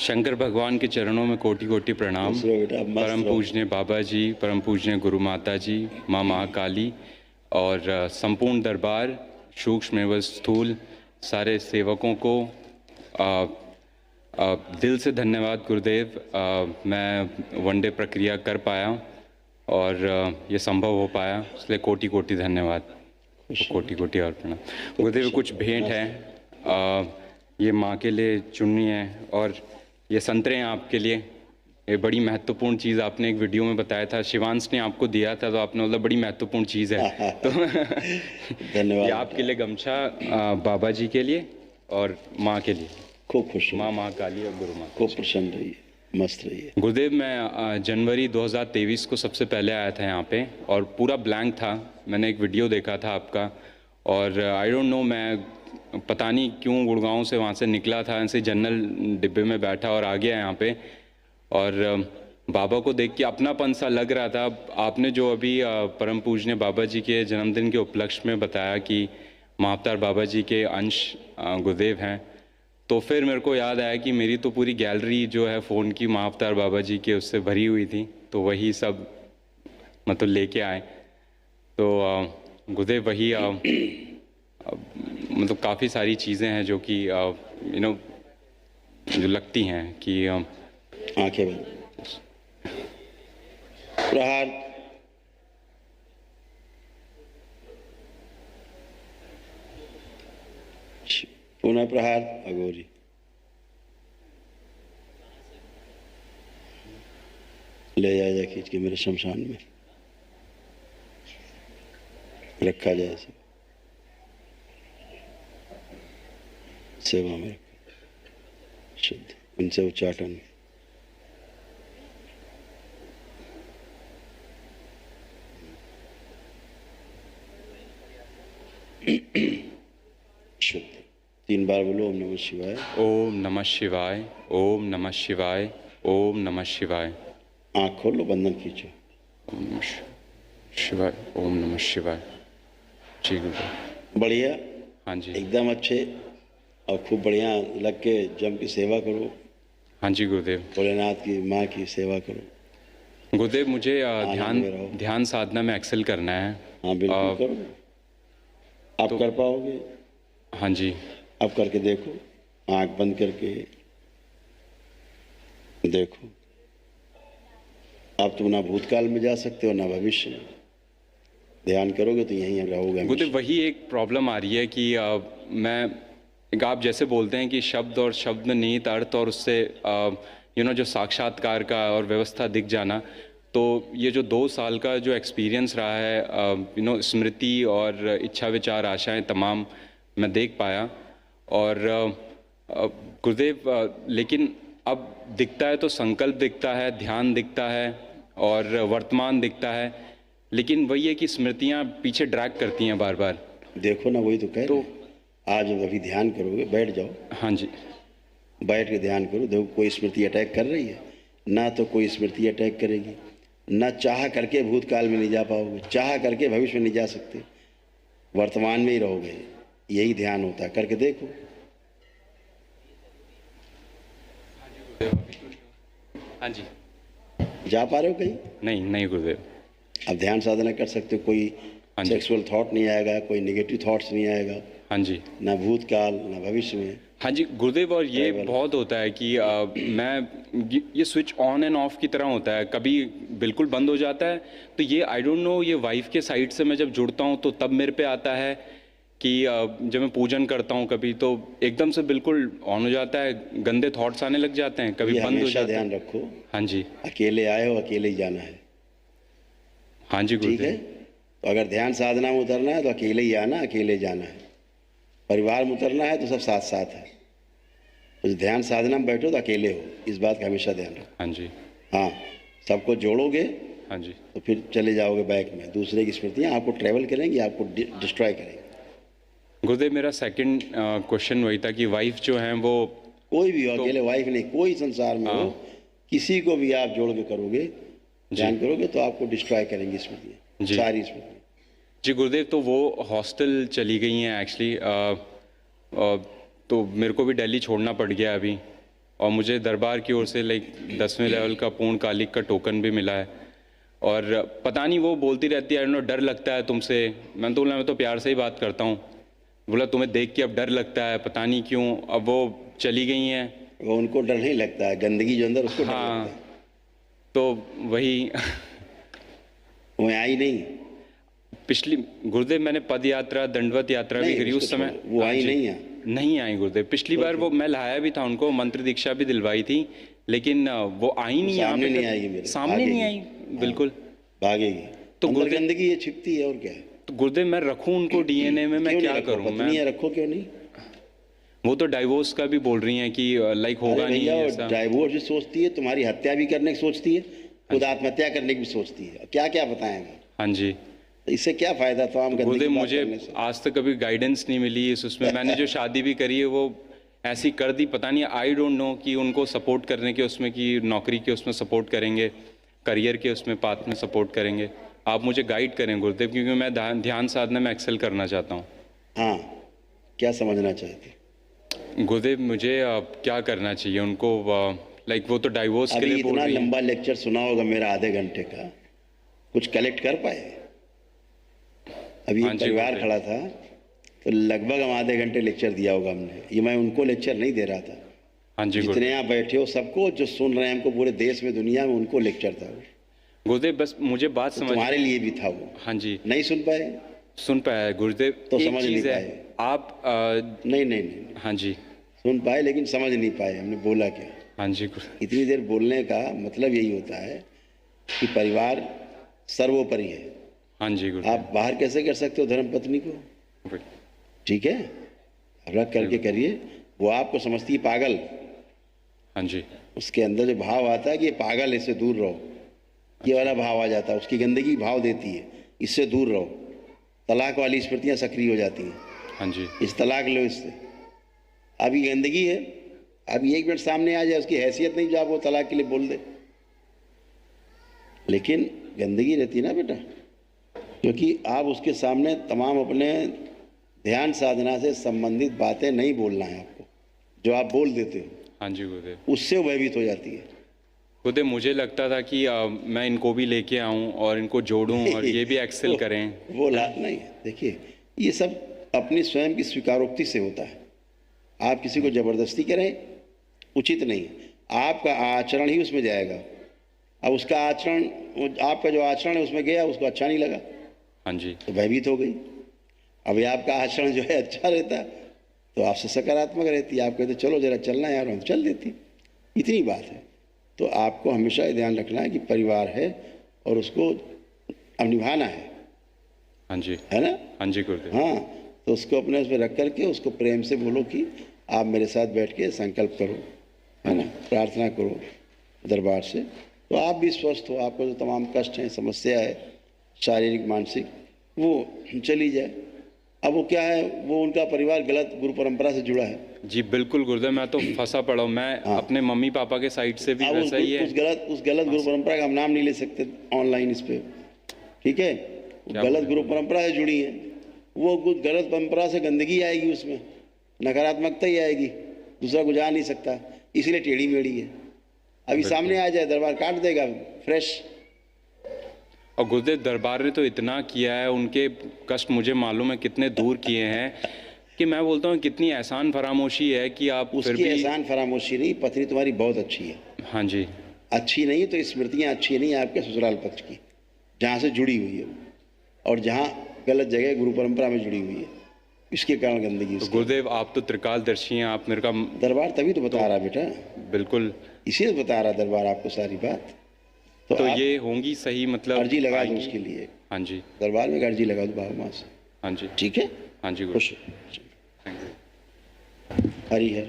शंकर भगवान के चरणों में कोटि कोटि प्रणाम। परम पूजनीय बाबा जी, परम पूजनीय गुरु माता जी, माँ महाकाली और संपूर्ण दरबार, सूक्ष्म एवं स्थूल सारे सेवकों को दिल से धन्यवाद गुरुदेव। मैं वनडे प्रक्रिया कर पाया और ये संभव हो पाया, इसलिए कोटि कोटि धन्यवाद, कोटि कोटि और प्रणाम। गुरुदेव कुछ भेंट है, ये माँ के लिए चुन्नी है और ये संतरे हैं आपके लिए। ये बड़ी महत्वपूर्ण चीज़ आपने एक वीडियो में बताया था, शिवांश ने आपको दिया था, तो आपने बोला बड़ी महत्वपूर्ण चीज़ है। तो धन्यवाद। ये आपके लिए गमछा, बाबा जी के लिए और माँ के लिए। खूब खुश माँ महाकाली और गुरु माँ खूब प्रसन्न रहिए, मस्त रहिए। गुरुदेव, मैं जनवरी 2023 को सबसे पहले आया था यहाँ पे और पूरा ब्लैंक था। मैंने एक वीडियो देखा था आपका और आई डोंट नो, मैं पता नहीं क्यों गुड़गांव से वहाँ से निकला था, ऐसे जनरल डिब्बे में बैठा और आ गया यहाँ पे और बाबा को देख के अपनापन सा लग रहा था। आपने जो अभी परम पूजनीय बाबा जी के जन्मदिन के उपलक्ष्य में बताया कि महाअवतार बाबा जी के अंश गुरुदेव हैं, तो फिर मेरे को याद आया कि मेरी तो पूरी गैलरी जो है फ़ोन की महाअवतार बाबा जी के उससे भरी हुई थी, तो वही सब मतलब लेके आए। तो गुरुदेव वही मतलब काफ़ी सारी चीज़ें हैं जो कि यू नो जो लगती हैं कि आंखें बंद, प्रहार, पुनः प्रहार, अघोरी। ले जाया जाए खींच के मेरे शमशान में रखा जाए, सेवा में शुद्ध, उनसे उच्चाटन। शुद्ध 3 बार बोलो, ओम नमः शिवाय, ओम नमः शिवाय, ओम नमः शिवाय, ओम नमः शिवाय। आँख खोलो, बंधन खींचो। ओम नमः शिवाय, ओम नमः शिवाय। जी गुरुदेव। बढ़िया, हाँ जी, एकदम अच्छे और खूब बढ़िया लग के जम की सेवा करो। हाँ जी गुरुदेव। भोलेनाथ की माँ की सेवा करो। गुरुदेव, मुझे आनंद में रहो। ध्यान साधना में एक्सेल करना है। हाँ बिल्कुल करो, आप कर पाओगे। हाँ जी, अब करके देखो, आंख बंद करके देखो। अब तुम ना भूतकाल में जा सकते हो ना भविष्य में। ध्यान करोगे तो यहीं रहोगे। गुरुदेव वही एक प्रॉब्लम आ रही है कि आप जैसे बोलते हैं कि शब्द और शब्द में निहित अर्थ और उससे जो साक्षात्कार का और व्यवस्था दिख जाना, तो ये जो 2 साल का जो एक्सपीरियंस रहा है, स्मृति और इच्छा विचार आशाएं तमाम मैं देख पाया और गुरुदेव, लेकिन अब दिखता है तो संकल्प दिखता है, ध्यान दिखता है और वर्तमान दिखता है, लेकिन वही है कि स्मृतियाँ पीछे ड्रैग करती हैं बार बार। देखो ना, वही तो कह रहे हैं। आज अभी ध्यान करोगे, बैठ जाओ। हाँ जी, बैठ के ध्यान करो। देखो कोई स्मृति अटैक कर रही है ना, तो कोई स्मृति अटैक करेगी ना। चाह करके भूतकाल में नहीं जा पाओगे, चाह करके भविष्य में नहीं जा सकते, वर्तमान में ही रहोगे। यही ध्यान होता है, करके देखो। हाँ जी। जा पा रहे हो कहीं? नहीं गुरुदेव। अब ध्यान साधना कर सकते हो, कोई सेक्सुअल थॉट नहीं आएगा, कोई नेगेटिव थॉट्स नहीं आएगा। हाँ जी, ना भूतकाल ना भविष्य में। हाँ जी गुरुदेव। और ये बहुत होता है कि ये स्विच ऑन एंड ऑफ की तरह होता है, कभी बिल्कुल बंद हो जाता है। तो ये आई डोंट नो, ये वाइफ के साइड से मैं जब जुड़ता हूँ तो तब मेरे पे आता है कि जब मैं पूजन करता हूँ कभी, तो एकदम से बिल्कुल ऑन हो जाता है, गंदे थॉट्स आने लग जाते हैं, कभी बंद हो जाता है। ध्यान रखो। हाँ जी, अकेले आए हो, अकेले ही जाना है। हाँ जी ठीक है, तो अगर ध्यान साधना में उतरना है तो अकेले ही आना, अकेले जाना है। परिवार में उतरना है तो सब साथ साथ है। तो ध्यान साधना में बैठो तो अकेले हो, इस बात का हमेशा ध्यान रखो। हाँ जी, हाँ, सबको जोड़ोगे हाँ जी, तो फिर चले जाओगे बैक में। दूसरे की स्मृतियाँ आपको ट्रेवल करेंगी, आपको डिस्ट्रॉय करेंगी। गुरुदेव मेरा सेकंड क्वेश्चन वही था कि वाइफ जो है वो, कोई भी हो, अकेले वाइफ नहीं, कोई संसार में हो, किसी को भी आप जोड़ के करोगे, ध्यान करोगे तो आपको डिस्ट्रॉय करेंगी स्मृतियाँ, सारी स्मृतियाँ। जी गुरुदेव, तो वो हॉस्टल चली गई हैं एक्चुअली, तो मेरे को भी दिल्ली छोड़ना पड़ गया अभी। और मुझे दरबार की ओर से लाइक 10वें लेवल का पूर्ण कालिक का टोकन भी मिला है। और पता नहीं वो बोलती रहती है नो डर लगता है तुमसे। मैंने तो बोला मैं तो प्यार से ही बात करता हूँ। बोला तुम्हें देख के अब डर लगता है, पता नहीं क्यों। अब वो चली गई हैं। वो उनको डर नहीं लगता है, गंदगी जो अंदर उसको डर हाँ, लगता है। तो वही वो आई नहीं। पिछली गुरुदेव मैंने पद यात्रा दंडवत यात्रा भी नहीं, करी उसको उस समय। छोड़ो, वो हाँ आई जी। नहीं है। नहीं आई गुरुदेव। पिछली बार वो मैं लाया भी था उनको, मंत्र दीक्षा भी दिलवाई थी, लेकिन वो आई नहीं यहाँ सामने पे नहीं तक। आएगी मेरे, सामने नहीं आई, भागेगी। बिल्कुल। भागेगी। तो अंदर गुरुदेव गंदगी ये छिपती है, और क्या है। तो गुरुदेव मैं रखूं उनको डीएनए में, मैं क्यों क्या नहीं रखो, करूं पत्नी मैं? है, रखो क्यों नहीं। वो तो डाइवोर्स का भी बोल रही हैं कि लाइक अरे होगा नहीं भैया, वो ऐसा। डाइवोर्स भी सोचती है, तुम्हारी हत्या भी करने की सोचती है, खुद आत्महत्या करने की भी सोचती है। क्या क्या बताएं हम। हाँ जी। तो इससे क्या फायदा, तो हम गंदगी गुरुदेव की बात मुझे करने से। आज तक कभी गाइडेंस नहीं मिली इस उसमें। मैंने जो शादी भी करी है वो ऐसी कर दी, पता नहीं, आई डोंट नो कि उनको सपोर्ट करने के उसमें, कि नौकरी के उसमें सपोर्ट करेंगे, करियर के उसमें पाथ में सपोर्ट करेंगे। आप मुझे गाइड करें गुरुदेव, क्योंकि मैं ध्यान साधना में एक्सेल करना चाहता हूँ। हाँ, क्या समझना चाहते। गुरुदेव मुझे क्या करना चाहिए उनको? लाइक वो तो डाइवोर्स के अभी लिए बोल इतना रही हैं। लंबा लेक्चर सुना होगा मेरा, आधे घंटे का, कुछ कलेक्ट कर पाए। अभी हाँ एक जी, परिवार गुरुदेव। खड़ा था, तो लगभग हम आधे घंटे लेक्चर दिया होगा हमने। ये मैं उनको लेक्चर नहीं दे रहा था, हाँ जी जितने गुरुदेव। यहाँ बैठे हो सबको, जो सुन रहे हैं हमको पूरे देश में दुनिया में, उनको लेक्चर था वो। गुरुदेव बस मुझे बात तो समझ। तुम्हारे लिए भी था वो। हाँ जी, नहीं सुन पाए सुन पाया है गुरुदेव। तो एक समझ नहीं चीज़ है, पाए। आप नहीं नहीं नहीं, हाँ जी, सुन पाए लेकिन समझ नहीं पाए हमने बोला क्या। हाँ जी इतनी देर बोलने का मतलब यही होता है कि परिवार सर्वोपरि है। हाँ जी गुरुदेव। आप बाहर कैसे कर सकते हो धर्म पत्नी को, ठीक है, रख करके करिए। वो आपको समझती है पागल, हाँ जी, उसके अंदर जो भाव आता है कि ये पागल है, इससे दूर रहो, ये वाला भाव आ जाता है, उसकी गंदगी भाव देती है, इससे दूर रहो। तलाक वाली स्मृतियाँ सक्रिय हो जाती हैं, हाँ जी, इस तलाक लो इससे। अभी गंदगी है, अभी एक मिनट सामने आ जाए, उसकी हैसियत नहीं जो आप वो तलाक के लिए बोल दे, लेकिन गंदगी रहती ना बेटा, क्योंकि आप उसके सामने तमाम अपने ध्यान साधना से संबंधित बातें नहीं बोलना है आपको। जो आप बोल देते हो हाँ जी गुरुदेव। उससे वो भयभीत हो जाती है। गुरुदेव मुझे लगता था कि मैं इनको भी लेके आऊँ और इनको जोड़ूं और ये भी एक्सेल करें। वो लाभ नहीं है। देखिए, ये सब अपनी स्वयं की स्वीकारोक्ति से होता है। आप किसी को जबरदस्ती करें उचित नहीं है। आपका आचरण ही उसमें जाएगा। अब उसका आचरण, आपका जो आचरण है उसमें गया, उसको अच्छा नहीं लगा हाँ जी, तो भयभीत हो गई। अभी आपका आचरण जो है अच्छा रहता तो आपसे सकारात्मक रहती, आप कहते चलो जरा चलना यार, हम चल देती। इतनी बात है। तो आपको हमेशा ये ध्यान रखना है कि परिवार है और उसको अब निभाना है हाँ जी, ना। हाँ जी गुरुदेव। हाँ, तो उसको अपने उसमें रख करके उसको प्रेम से बोलो कि आप मेरे साथ बैठ के संकल्प करो, है ना, प्रार्थना करो दरबार से, तो आप भी स्वस्थ हो। आपको जो तमाम कष्ट हैं, समस्या है शारीरिक मानसिक, वो चली जाए। अब वो क्या है, वो उनका परिवार गलत गुरु परंपरा से जुड़ा है। जी बिल्कुल गुरुदेव, मैं तो फंसा पड़ा हूँ। मैं अपने मम्मी पापा के साइड से भी अब वैसा ही है। उस गलत गुरु परंपरा का हम नाम नहीं ले सकते ऑनलाइन इस पे, ठीक है। वो गलत गुरु परंपरा से जुड़ी है, वो गलत परंपरा से गंदगी आएगी, उसमें नकारात्मकता ही आएगी, दूसरा कुछ आ नहीं सकता, इसीलिए टेढ़ी मेढ़ी है। अभी सामने आ जाए दरबार काट देगा फ्रेश। और गुरुदेव दरबार ने तो इतना किया है, उनके कष्ट मुझे मालूम है कितने दूर किए हैं, कि मैं बोलता हूँ कितनी एहसान फरामोशी है कि आप फिर उसकी भी। एहसान फरामोशी नहीं, पत्नी तुम्हारी बहुत अच्छी है। हाँ जी, अच्छी नहीं तो स्मृतियाँ अच्छी नहीं है आपके ससुराल पक्ष की, जहाँ से जुड़ी हुई है वो, और जहाँ गलत जगह गुरु परंपरा में जुड़ी हुई है, इसके कारण गंदगी तो उसकी। गुरुदेव आप तो त्रिकालदर्शी हैं, आप मेरे का। दरबार तभी तो बता रहा बेटा, बिल्कुल। इसीलिए बता रहा दरबार आपको सारी बात। तो आप ये होंगी सही, मतलब अर्जी लगा दो आएंगी? उसके लिए, हाँ जी, दरबार में एक अर्जी लगा दो बाबा माँ से, हाँ जी, ठीक है। हाँ जी खुश गुरुदेव। Thank you. हरी है।